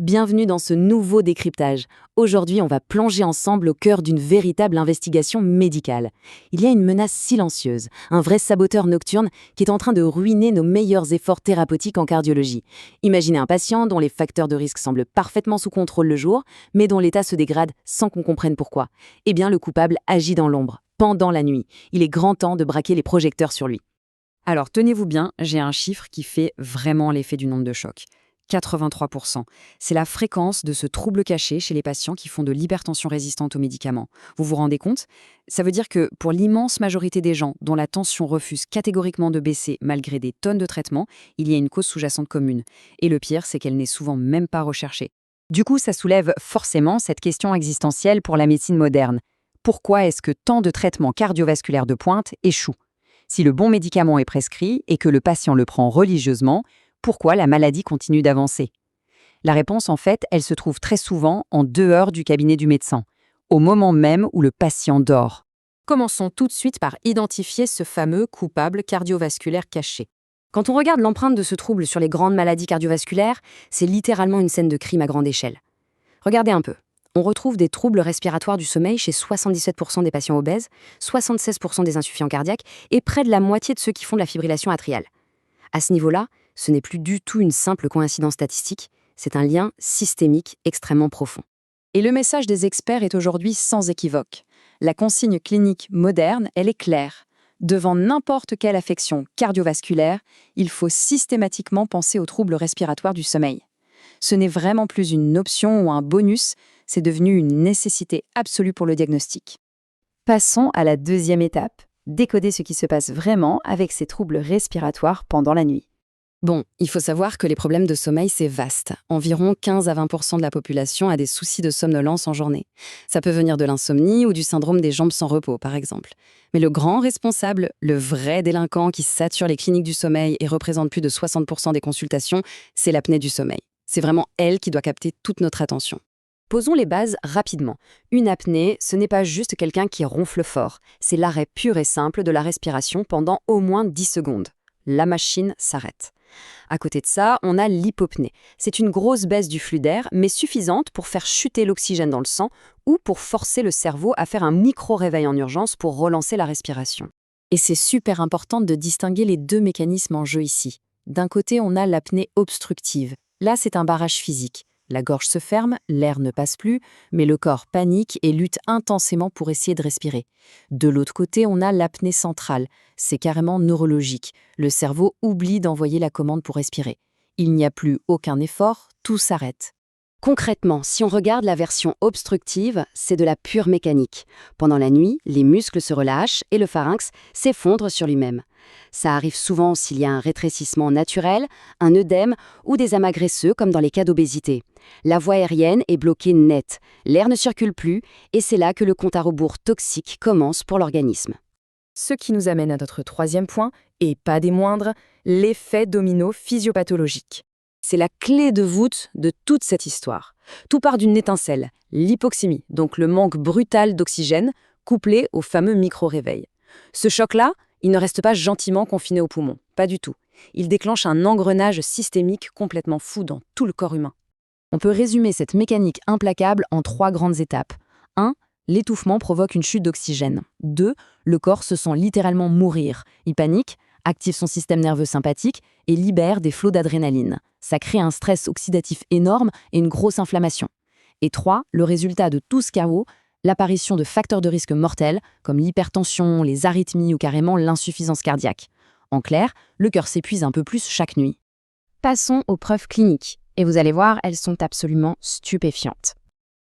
Bienvenue dans ce nouveau décryptage. Aujourd'hui, on va plonger ensemble au cœur d'une véritable investigation médicale. Il y a une menace silencieuse, un vrai saboteur nocturne qui est en train de ruiner nos meilleurs efforts thérapeutiques en cardiologie. Imaginez un patient dont les facteurs de risque semblent parfaitement sous contrôle le jour, mais dont l'état se dégrade sans qu'on comprenne pourquoi. Eh bien, le coupable agit dans l'ombre, pendant la nuit. Il est grand temps de braquer les projecteurs sur lui. Alors tenez-vous bien, j'ai un chiffre qui fait vraiment l'effet du nombre de chocs. 83%. C'est la fréquence de ce trouble caché chez les patients qui font de l'hypertension résistante aux médicaments. Vous vous rendez compte? Ça veut dire que pour l'immense majorité des gens dont la tension refuse catégoriquement de baisser malgré des tonnes de traitements, il y a une cause sous-jacente commune. Et le pire, c'est qu'elle n'est souvent même pas recherchée. Du coup, ça soulève forcément cette question existentielle pour la médecine moderne. Pourquoi est-ce que tant de traitements cardiovasculaires de pointe échouent? Si le bon médicament est prescrit et que le patient le prend religieusement, pourquoi la maladie continue d'avancer? La réponse, en fait, elle se trouve très souvent en dehors du cabinet du médecin, au moment même où le patient dort. Commençons tout de suite par identifier ce fameux coupable cardiovasculaire caché. Quand on regarde l'empreinte de ce trouble sur les grandes maladies cardiovasculaires, c'est littéralement une scène de crime à grande échelle. Regardez un peu. On retrouve des troubles respiratoires du sommeil chez 77% des patients obèses, 76% des insuffisants cardiaques et près de la moitié de ceux qui font de la fibrillation atriale. À ce niveau-là, ce n'est plus du tout une simple coïncidence statistique, c'est un lien systémique extrêmement profond. Et le message des experts est aujourd'hui sans équivoque. La consigne clinique moderne, elle est claire. Devant n'importe quelle affection cardiovasculaire, il faut systématiquement penser aux troubles respiratoires du sommeil. Ce n'est vraiment plus une option ou un bonus, c'est devenu une nécessité absolue pour le diagnostic. Passons à la deuxième étape, décoder ce qui se passe vraiment avec ces troubles respiratoires pendant la nuit. Bon, il faut savoir que les problèmes de sommeil, c'est vaste. Environ 15 à 20% de la population a des soucis de somnolence en journée. Ça peut venir de l'insomnie ou du syndrome des jambes sans repos, par exemple. Mais le grand responsable, le vrai délinquant qui sature les cliniques du sommeil et représente plus de 60% des consultations, c'est l'apnée du sommeil. C'est vraiment elle qui doit capter toute notre attention. Posons les bases rapidement. Une apnée, ce n'est pas juste quelqu'un qui ronfle fort. C'est l'arrêt pur et simple de la respiration pendant au moins 10 secondes. La machine s'arrête. À côté de ça, on a l'hypopnée. C'est une grosse baisse du flux d'air, mais suffisante pour faire chuter l'oxygène dans le sang ou pour forcer le cerveau à faire un micro-réveil en urgence pour relancer la respiration. Et c'est super important de distinguer les deux mécanismes en jeu ici. D'un côté, on a l'apnée obstructive. Là, c'est un barrage physique. La gorge se ferme, l'air ne passe plus, mais le corps panique et lutte intensément pour essayer de respirer. De l'autre côté, on a l'apnée centrale. C'est carrément neurologique. Le cerveau oublie d'envoyer la commande pour respirer. Il n'y a plus aucun effort, tout s'arrête. Concrètement, si on regarde la version obstructive, c'est de la pure mécanique. Pendant la nuit, les muscles se relâchent et le pharynx s'effondre sur lui-même. Ça arrive souvent s'il y a un rétrécissement naturel, un œdème ou des amas graisseux comme dans les cas d'obésité. La voie aérienne est bloquée net, l'air ne circule plus et c'est là que le compte à rebours toxique commence pour l'organisme. Ce qui nous amène à notre troisième point, et pas des moindres, l'effet domino physiopathologique. C'est la clé de voûte de toute cette histoire. Tout part d'une étincelle, l'hypoxémie, donc le manque brutal d'oxygène, couplé au fameux micro-réveil. Ce choc-là, il ne reste pas gentiment confiné aux poumons, pas du tout. Il déclenche un engrenage systémique complètement fou dans tout le corps humain. On peut résumer cette mécanique implacable en 3 grandes étapes. 1. L'étouffement provoque une chute d'oxygène. 2. Le corps se sent littéralement mourir. Il panique, active son système nerveux sympathique et libère des flots d'adrénaline. Ça crée un stress oxydatif énorme et une grosse inflammation. Et 3. Le résultat de tout ce chaos, l'apparition de facteurs de risque mortels comme l'hypertension, les arythmies ou carrément l'insuffisance cardiaque. En clair, le cœur s'épuise un peu plus chaque nuit. Passons aux preuves cliniques. Et vous allez voir, elles sont absolument stupéfiantes.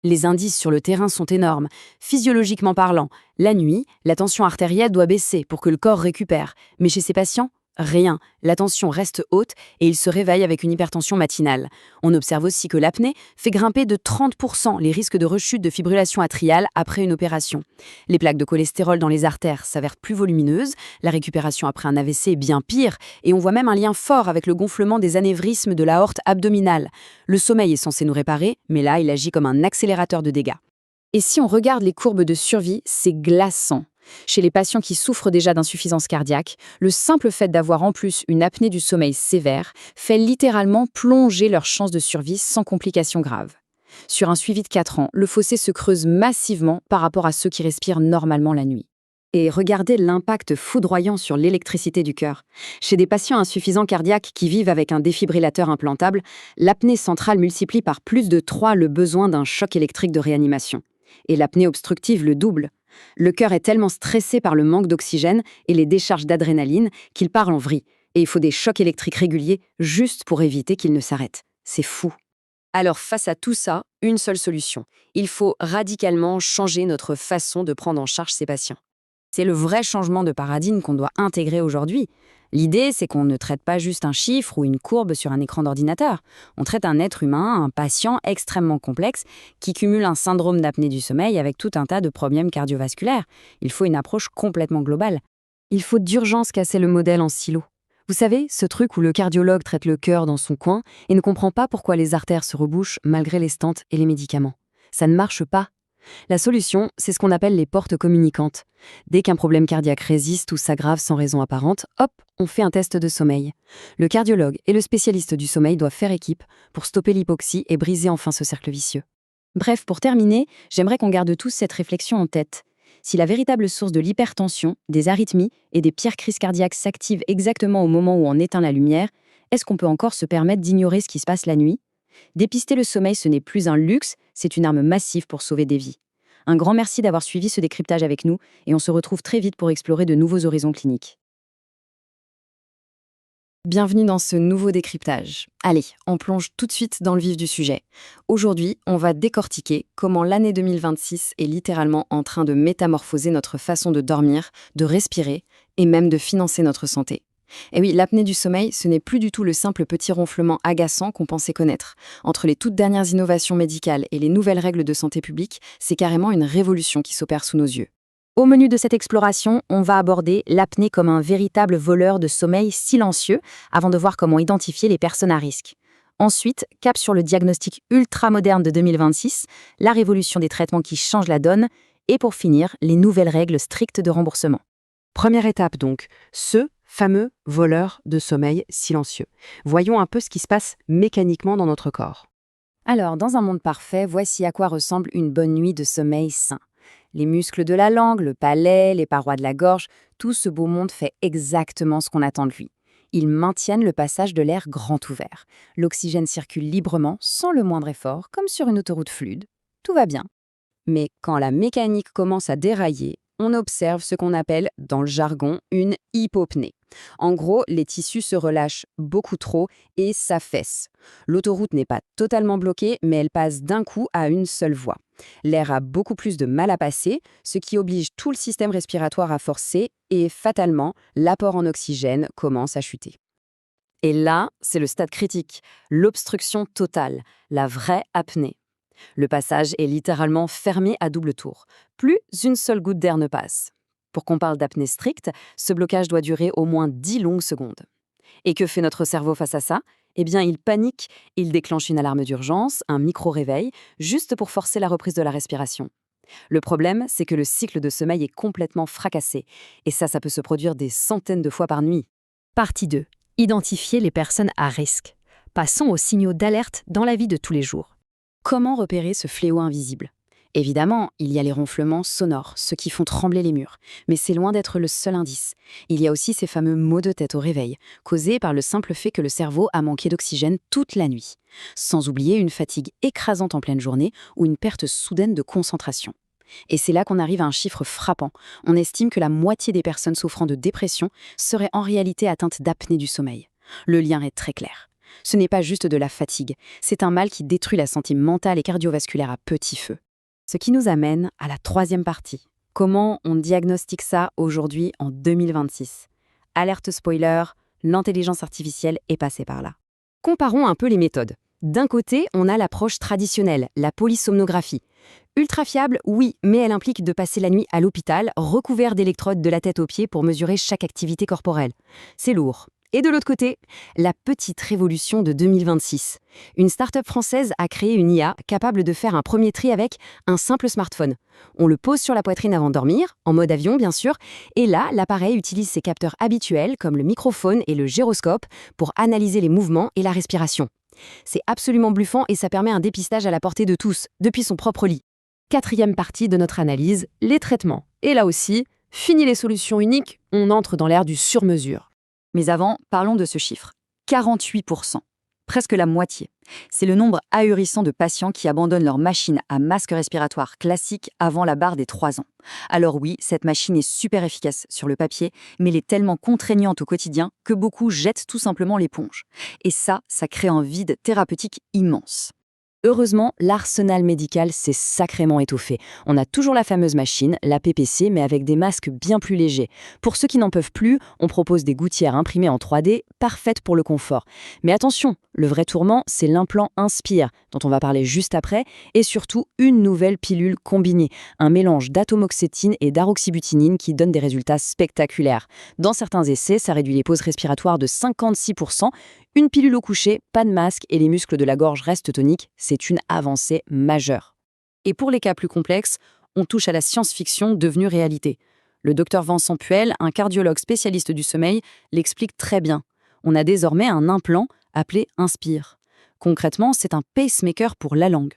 Les indices sur le terrain sont énormes. Physiologiquement parlant, la nuit, la tension artérielle doit baisser pour que le corps récupère. Mais chez ces patients, rien. La tension reste haute et ils se réveillent avec une hypertension matinale. On observe aussi que l'apnée fait grimper de 30% les risques de rechute de fibrillation atriale après une opération. Les plaques de cholestérol dans les artères s'avèrent plus volumineuses, la récupération après un AVC est bien pire et on voit même un lien fort avec le gonflement des anévrismes de l'aorte abdominale. Le sommeil est censé nous réparer, mais là, il agit comme un accélérateur de dégâts. Et si on regarde les courbes de survie, c'est glaçant. Chez les patients qui souffrent déjà d'insuffisance cardiaque, le simple fait d'avoir en plus une apnée du sommeil sévère fait littéralement plonger leurs chances de survie sans complications graves. Sur un suivi de 4 ans, le fossé se creuse massivement par rapport à ceux qui respirent normalement la nuit. Et regardez l'impact foudroyant sur l'électricité du cœur. Chez des patients insuffisants cardiaques qui vivent avec un défibrillateur implantable, l'apnée centrale multiplie par plus de 3 le besoin d'un choc électrique de réanimation. Et l'apnée obstructive le double. Le cœur est tellement stressé par le manque d'oxygène et les décharges d'adrénaline qu'il part en vrille. Et il faut des chocs électriques réguliers juste pour éviter qu'il ne s'arrête. C'est fou. Alors face à tout ça, une seule solution. Il faut radicalement changer notre façon de prendre en charge ces patients. C'est le vrai changement de paradigme qu'on doit intégrer aujourd'hui. L'idée, c'est qu'on ne traite pas juste un chiffre ou une courbe sur un écran d'ordinateur. On traite un être humain, un patient extrêmement complexe qui cumule un syndrome d'apnée du sommeil avec tout un tas de problèmes cardiovasculaires. Il faut une approche complètement globale. Il faut d'urgence casser le modèle en silo. Vous savez, ce truc où le cardiologue traite le cœur dans son coin et ne comprend pas pourquoi les artères se rebouchent malgré les stents et les médicaments. Ça ne marche pas. La solution, c'est ce qu'on appelle les portes communicantes. Dès qu'un problème cardiaque résiste ou s'aggrave sans raison apparente, hop, on fait un test de sommeil. Le cardiologue et le spécialiste du sommeil doivent faire équipe pour stopper l'hypoxie et briser enfin ce cercle vicieux. Bref, pour terminer, j'aimerais qu'on garde tous cette réflexion en tête. Si la véritable source de l'hypertension, des arythmies et des pires crises cardiaques s'active exactement au moment où on éteint la lumière, est-ce qu'on peut encore se permettre d'ignorer ce qui se passe la nuit ? Dépister le sommeil, ce n'est plus un luxe, c'est une arme massive pour sauver des vies. Un grand merci d'avoir suivi ce décryptage avec nous et on se retrouve très vite pour explorer de nouveaux horizons cliniques. Bienvenue dans ce nouveau décryptage. Allez, on plonge tout de suite dans le vif du sujet. Aujourd'hui, on va décortiquer comment l'année 2026 est littéralement en train de métamorphoser notre façon de dormir, de respirer et même de financer notre santé. Et oui, l'apnée du sommeil, ce n'est plus du tout le simple petit ronflement agaçant qu'on pensait connaître. Entre les toutes dernières innovations médicales et les nouvelles règles de santé publique, c'est carrément une révolution qui s'opère sous nos yeux. Au menu de cette exploration, on va aborder l'apnée comme un véritable voleur de sommeil silencieux avant de voir comment identifier les personnes à risque. Ensuite, cap sur le diagnostic ultra-moderne de 2026, la révolution des traitements qui changent la donne, et pour finir, les nouvelles règles strictes de remboursement. Première étape donc, ce fameux voleur de sommeil silencieux. Voyons un peu ce qui se passe mécaniquement dans notre corps. Alors, dans un monde parfait, voici à quoi ressemble une bonne nuit de sommeil sain. Les muscles de la langue, le palais, les parois de la gorge, tout ce beau monde fait exactement ce qu'on attend de lui. Ils maintiennent le passage de l'air grand ouvert. L'oxygène circule librement, sans le moindre effort, comme sur une autoroute fluide. Tout va bien. Mais quand la mécanique commence à dérailler, on observe ce qu'on appelle, dans le jargon, une hypopnée. En gros, les tissus se relâchent beaucoup trop et s'affaissent. L'autoroute n'est pas totalement bloquée, mais elle passe d'un coup à une seule voie. L'air a beaucoup plus de mal à passer, ce qui oblige tout le système respiratoire à forcer et, fatalement, l'apport en oxygène commence à chuter. Et là, c'est le stade critique, l'obstruction totale, la vraie apnée. Le passage est littéralement fermé à double tour. Plus une seule goutte d'air ne passe. Pour qu'on parle d'apnée stricte, ce blocage doit durer au moins 10 longues secondes. Et que fait notre cerveau face à ça ? Eh bien, il panique, il déclenche une alarme d'urgence, un micro-réveil, juste pour forcer la reprise de la respiration. Le problème, c'est que le cycle de sommeil est complètement fracassé. Et ça peut se produire des centaines de fois par nuit. Partie 2. Identifier les personnes à risque. Passons aux signaux d'alerte dans la vie de tous les jours. Comment repérer ce fléau invisible ? Évidemment, il y a les ronflements sonores, ceux qui font trembler les murs, mais c'est loin d'être le seul indice. Il y a aussi ces fameux maux de tête au réveil, causés par le simple fait que le cerveau a manqué d'oxygène toute la nuit. Sans oublier une fatigue écrasante en pleine journée ou une perte soudaine de concentration. Et c'est là qu'on arrive à un chiffre frappant. On estime que la moitié des personnes souffrant de dépression seraient en réalité atteintes d'apnée du sommeil. Le lien est très clair. Ce n'est pas juste de la fatigue, c'est un mal qui détruit la santé mentale et cardiovasculaire à petit feu. Ce qui nous amène à la troisième partie. Comment on diagnostique ça aujourd'hui en 2026 ? Alerte spoiler, l'intelligence artificielle est passée par là. Comparons un peu les méthodes. D'un côté, on a l'approche traditionnelle, la polysomnographie. Ultra fiable, oui, mais elle implique de passer la nuit à l'hôpital, recouvert d'électrodes de la tête aux pieds pour mesurer chaque activité corporelle. C'est lourd. Et de l'autre côté, la petite révolution de 2026. Une start-up française a créé une IA capable de faire un premier tri avec un simple smartphone. On le pose sur la poitrine avant de dormir, en mode avion bien sûr, et là, l'appareil utilise ses capteurs habituels comme le microphone et le gyroscope pour analyser les mouvements et la respiration. C'est absolument bluffant et ça permet un dépistage à la portée de tous, depuis son propre lit. Quatrième partie de notre analyse, les traitements. Et là aussi, fini les solutions uniques, on entre dans l'ère du sur-mesure. Mais avant, parlons de ce chiffre. 48%. Presque la moitié. C'est le nombre ahurissant de patients qui abandonnent leur machine à masque respiratoire classique avant la barre des 3 ans. Alors oui, cette machine est super efficace sur le papier, mais elle est tellement contraignante au quotidien que beaucoup jettent tout simplement l'éponge. Et ça crée un vide thérapeutique immense. Heureusement, l'arsenal médical s'est sacrément étoffé. On a toujours la fameuse machine, la PPC, mais avec des masques bien plus légers. Pour ceux qui n'en peuvent plus, on propose des gouttières imprimées en 3D, parfaites pour le confort. Mais attention, le vrai tourment, c'est l'implant Inspire, dont on va parler juste après, et surtout une nouvelle pilule combinée, un mélange d'atomoxétine et d'aroxybutinine qui donne des résultats spectaculaires. Dans certains essais, ça réduit les pauses respiratoires de 56%. Une pilule au coucher, pas de masque et les muscles de la gorge restent toniques, c'est une avancée majeure. Et pour les cas plus complexes, on touche à la science-fiction devenue réalité. Le docteur Vincent Puel, un cardiologue spécialiste du sommeil, l'explique très bien. On a désormais un implant appelé Inspire. Concrètement, c'est un pacemaker pour la langue.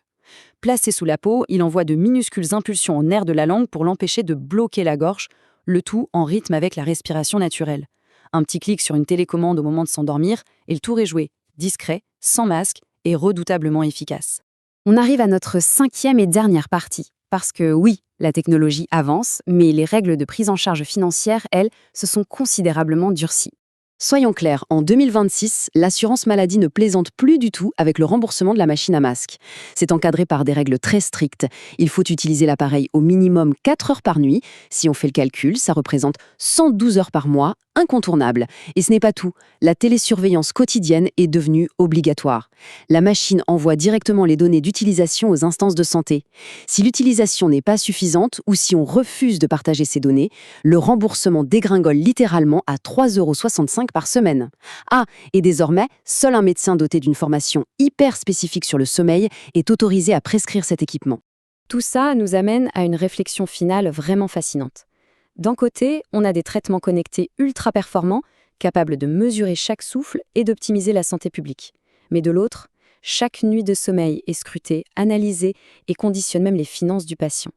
Placé sous la peau, il envoie de minuscules impulsions au nerf de la langue pour l'empêcher de bloquer la gorge, le tout en rythme avec la respiration naturelle. Un petit clic sur une télécommande au moment de s'endormir et le tour est joué, discret, sans masque et redoutablement efficace. On arrive à notre 5e et dernière partie. Parce que oui, la technologie avance, mais les règles de prise en charge financière, elles, se sont considérablement durcies. Soyons clairs, en 2026, l'assurance maladie ne plaisante plus du tout avec le remboursement de la machine à masque. C'est encadré par des règles très strictes. Il faut utiliser l'appareil au minimum 4 heures par nuit. Si on fait le calcul, ça représente 112 heures par mois, incontournable. Et ce n'est pas tout. La télésurveillance quotidienne est devenue obligatoire. La machine envoie directement les données d'utilisation aux instances de santé. Si l'utilisation n'est pas suffisante ou si on refuse de partager ces données, le remboursement dégringole littéralement à 3,65 € par semaine. Ah, et désormais, seul un médecin doté d'une formation hyper spécifique sur le sommeil est autorisé à prescrire cet équipement. Tout ça nous amène à une réflexion finale vraiment fascinante. D'un côté, on a des traitements connectés ultra performants, capables de mesurer chaque souffle et d'optimiser la santé publique. Mais de l'autre, chaque nuit de sommeil est scrutée, analysée et conditionne même les finances du patient.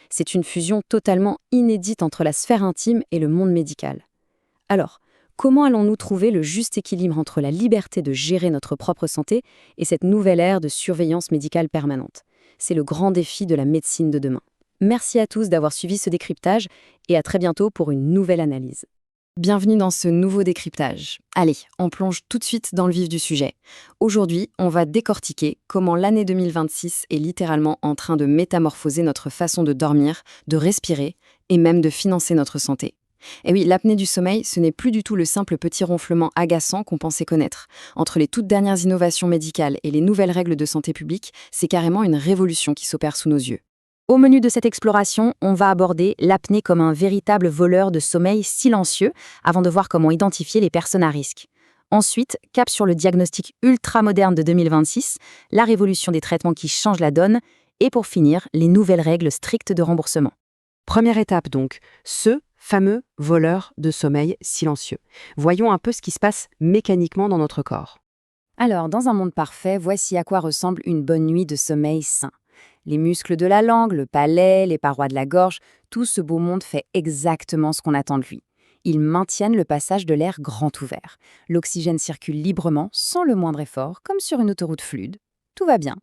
C'est une fusion totalement inédite entre la sphère intime et le monde médical. Alors, comment allons-nous trouver le juste équilibre entre la liberté de gérer notre propre santé et cette nouvelle ère de surveillance médicale permanente? C'est le grand défi de la médecine de demain. Merci à tous d'avoir suivi ce décryptage et à très bientôt pour une nouvelle analyse. Bienvenue dans ce nouveau décryptage. Allez, on plonge tout de suite dans le vif du sujet. Aujourd'hui, on va décortiquer comment l'année 2026 est littéralement en train de métamorphoser notre façon de dormir, de respirer et même de financer notre santé. Et oui, l'apnée du sommeil, ce n'est plus du tout le simple petit ronflement agaçant qu'on pensait connaître. Entre les toutes dernières innovations médicales et les nouvelles règles de santé publique, c'est carrément une révolution qui s'opère sous nos yeux. Au menu de cette exploration, on va aborder l'apnée comme un véritable voleur de sommeil silencieux, avant de voir comment identifier les personnes à risque. Ensuite, cap sur le diagnostic ultra-moderne de 2026, la révolution des traitements qui changent la donne, et pour finir, les nouvelles règles strictes de remboursement. Première étape donc, ce fameux voleur de sommeil silencieux. Voyons un peu ce qui se passe mécaniquement dans notre corps. Alors, dans un monde parfait, voici à quoi ressemble une bonne nuit de sommeil sain. Les muscles de la langue, le palais, les parois de la gorge, tout ce beau monde fait exactement ce qu'on attend de lui. Ils maintiennent le passage de l'air grand ouvert. L'oxygène circule librement, sans le moindre effort, comme sur une autoroute fluide. Tout va bien.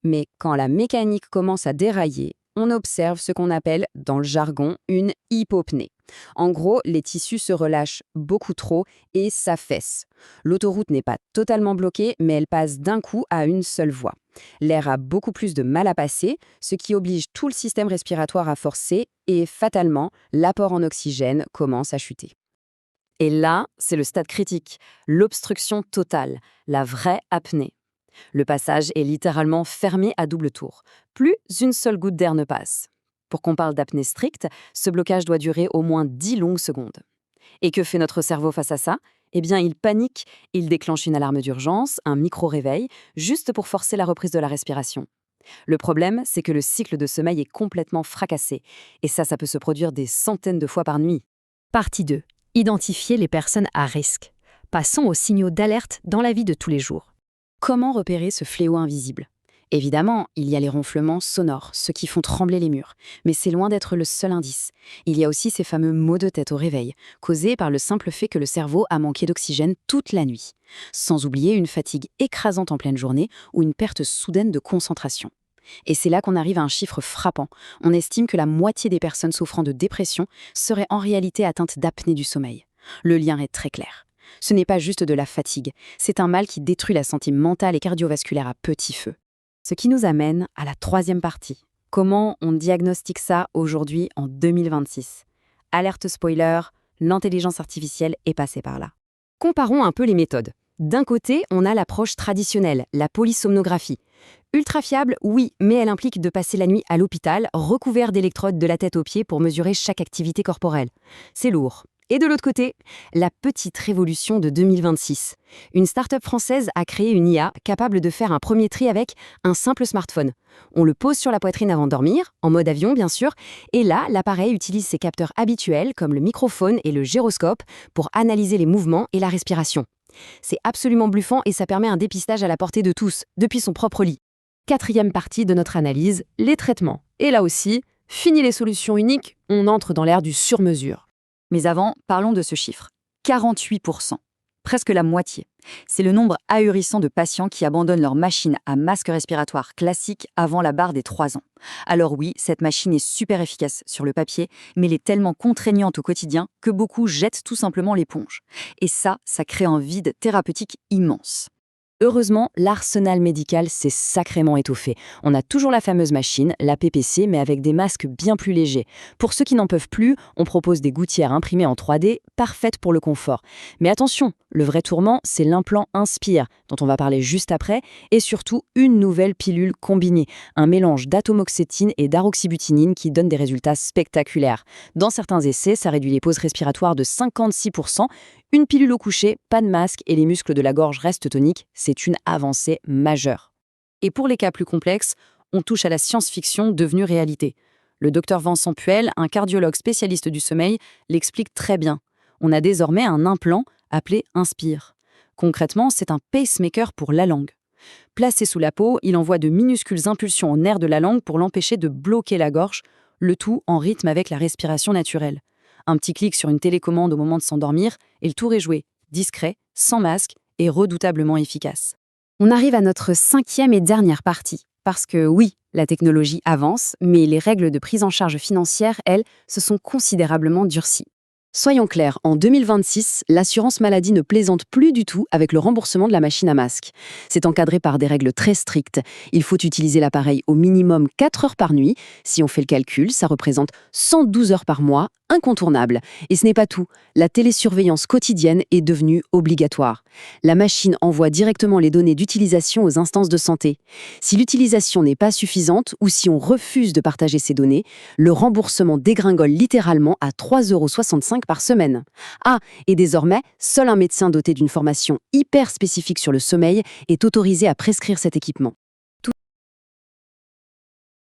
Mais quand la mécanique commence à dérailler, on observe ce qu'on appelle, dans le jargon, une hypopnée. En gros, les tissus se relâchent beaucoup trop et s'affaissent. L'autoroute n'est pas totalement bloquée, mais elle passe d'un coup à une seule voie. L'air a beaucoup plus de mal à passer, ce qui oblige tout le système respiratoire à forcer et, fatalement, l'apport en oxygène commence à chuter. Et là, c'est le stade critique, l'obstruction totale, la vraie apnée. Le passage est littéralement fermé à double tour. Plus une seule goutte d'air ne passe. Pour qu'on parle d'apnée stricte, ce blocage doit durer au moins 10 longues secondes. Et que fait notre cerveau face à ça? Eh bien, il panique, il déclenche une alarme d'urgence, un micro-réveil, juste pour forcer la reprise de la respiration. Le problème, c'est que le cycle de sommeil est complètement fracassé. Et ça peut se produire des centaines de fois par nuit. Partie 2. Identifier les personnes à risque. Passons aux signaux d'alerte dans la vie de tous les jours. Comment repérer ce fléau invisible? Évidemment, il y a les ronflements sonores, ceux qui font trembler les murs, mais c'est loin d'être le seul indice. Il y a aussi ces fameux maux de tête au réveil, causés par le simple fait que le cerveau a manqué d'oxygène toute la nuit. Sans oublier une fatigue écrasante en pleine journée ou une perte soudaine de concentration. Et c'est là qu'on arrive à un chiffre frappant. On estime que la moitié des personnes souffrant de dépression seraient en réalité atteintes d'apnée du sommeil. Le lien est très clair. Ce n'est pas juste de la fatigue, c'est un mal qui détruit la santé mentale et cardiovasculaire à petit feu. Ce qui nous amène à la troisième partie. Comment on diagnostique ça aujourd'hui en 2026? Alerte spoiler, l'intelligence artificielle est passée par là. Comparons un peu les méthodes. D'un côté, on a l'approche traditionnelle, la polysomnographie. Ultra fiable, oui, mais elle implique de passer la nuit à l'hôpital, recouvert d'électrodes de la tête aux pieds pour mesurer chaque activité corporelle. C'est lourd. Et de l'autre côté, la petite révolution de 2026. Une start-up française a créé une IA capable de faire un premier tri avec un simple smartphone. On le pose sur la poitrine avant de dormir, en mode avion bien sûr, et là, l'appareil utilise ses capteurs habituels comme le microphone et le gyroscope pour analyser les mouvements et la respiration. C'est absolument bluffant et ça permet un dépistage à la portée de tous, depuis son propre lit. Quatrième partie de notre analyse, les traitements. Et là aussi, fini les solutions uniques, on entre dans l'ère du sur-mesure. Mais avant, parlons de ce chiffre. 48%. Presque la moitié. C'est le nombre ahurissant de patients qui abandonnent leur machine à masque respiratoire classique avant la barre des 3 ans. Alors oui, cette machine est super efficace sur le papier, mais elle est tellement contraignante au quotidien que beaucoup jettent tout simplement l'éponge. Et ça crée un vide thérapeutique immense. Heureusement, l'arsenal médical s'est sacrément étoffé. On a toujours la fameuse machine, la PPC, mais avec des masques bien plus légers. Pour ceux qui n'en peuvent plus, on propose des gouttières imprimées en 3D, parfaites pour le confort. Mais attention, le vrai tourment, c'est l'implant Inspire, dont on va parler juste après, et surtout une nouvelle pilule combinée, un mélange d'atomoxétine et d'aroxybutinine qui donne des résultats spectaculaires. Dans certains essais, ça réduit les pauses respiratoires de 56%. Une pilule au coucher, pas de masque et les muscles de la gorge restent toniques, c'est une avancée majeure. Et pour les cas plus complexes, on touche à la science-fiction devenue réalité. Le docteur Vincent Puel, un cardiologue spécialiste du sommeil, l'explique très bien. On a désormais un implant appelé Inspire. Concrètement, c'est un pacemaker pour la langue. Placé sous la peau, il envoie de minuscules impulsions au nerf de la langue pour l'empêcher de bloquer la gorge, le tout en rythme avec la respiration naturelle. Un petit clic sur une télécommande au moment de s'endormir et le tour est joué, discret, sans masque et redoutablement efficace. On arrive à notre cinquième et dernière partie. Parce que oui, la technologie avance, mais les règles de prise en charge financière, elles, se sont considérablement durcies. Soyons clairs, en 2026, l'assurance maladie ne plaisante plus du tout avec le remboursement de la machine à masque. C'est encadré par des règles très strictes. Il faut utiliser l'appareil au minimum 4 heures par nuit. Si on fait le calcul, ça représente 112 heures par mois, incontournable. Et ce n'est pas tout. La télésurveillance quotidienne est devenue obligatoire. La machine envoie directement les données d'utilisation aux instances de santé. Si l'utilisation n'est pas suffisante ou si on refuse de partager ces données, le remboursement dégringole littéralement à 3,65 € par semaine. Ah, et désormais, seul un médecin doté d'une formation hyper spécifique sur le sommeil est autorisé à prescrire cet équipement.